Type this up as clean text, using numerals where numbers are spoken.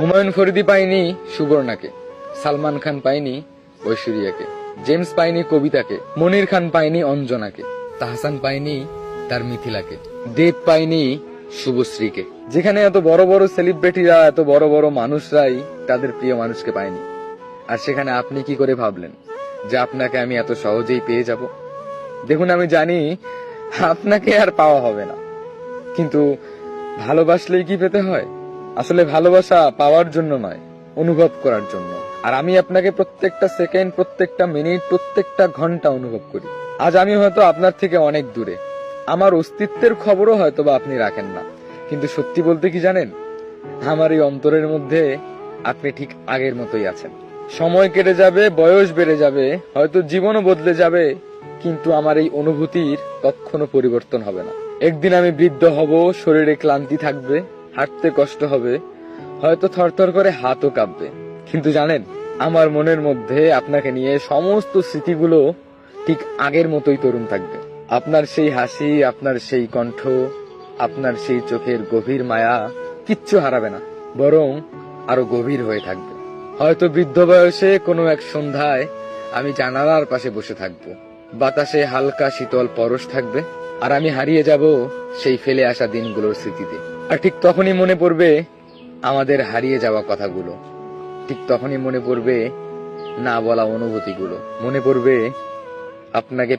হুমায়ুন ফরিদি পায়নি সুবর্ণাকে, সালমান খান পায়নি ঐশ্বরিয়াকে, জেমস পায়নি কবিতাকে, মনির খান পায়নি অঞ্জনাকে, তাহসান পায়নি তার মিথিলাকে, দেব পায়নি শুভশ্রীকে। যেখানে এত বড় বড় সেলিব্রিটিরা, এত বড় বড় মানুষরাই তাদের প্রিয় মানুষকে পায়নি, আর সেখানে আপনি কি করে ভাবলেন যে আপনাকে আমি এত সহজেই পেয়ে যাব? দেখুন, আমি জানি আপনাকে আর পাওয়া হবে না, কিন্তু ভালোবাসলেই কি পেতে হয়? আসলে ভালোবাসা পাওয়ার জন্য নয়, অনুভব করার জন্য। আর আমি আপনাকে প্রত্যেকটা সেকেন্ড, প্রত্যেকটা মিনিট, প্রত্যেকটা ঘন্টা অনুভব করি। আজ আমি হয়তো আপনার থেকে অনেক দূরে, আমার অস্তিত্বের খবরও হয়তো বা আপনি রাখেন না, কিন্তু সত্যি বলতে কি জানেন, আমার এই অন্তরের মধ্যে আপনি ঠিক আগের মতোই আছেন। সময় কেটে যাবে, বয়স বেড়ে যাবে, হয়তো জীবনও বদলে যাবে, কিন্তু আমার এই অনুভূতির কখনো পরিবর্তন হবে না। একদিন আমি বৃদ্ধ হব, শরীরে ক্লান্তি থাকবে, হাঁটতে কষ্ট হবে, হয়তো থরথর করে হাতও কাঁপবে, কিন্তু জানেন, আমার মনের মধ্যে আপনাকে নিয়ে সমস্ত স্মৃতিগুলো ঠিক আগের মতোই তরুণ থাকবে। আপনার সেই হাসি, আপনার সেই কণ্ঠ, আপনার সেই চোখের গভীর মায়া কিচ্ছু হারাবে না, বরং আরো গভীর হয়ে থাকবে। হয়তো বৃদ্ধ বয়সে কোনো এক সন্ধ্যায় আমি জানালার পাশে বসে থাকবো, বাতাসে হালকা শীতল পরশ থাকবে, আর আমি হারিয়ে যাব সেই ফেলে আসা দিনগুলোর স্মৃতিতে। আর ঠিক তখনই মনে পড়বে আমাদের হারিয়ে যাওয়া কথাগুলো, ঠিক তখনই মনে পড়বে না বলা অনুভূতিগুলো, মনে পড়বে আপনাকে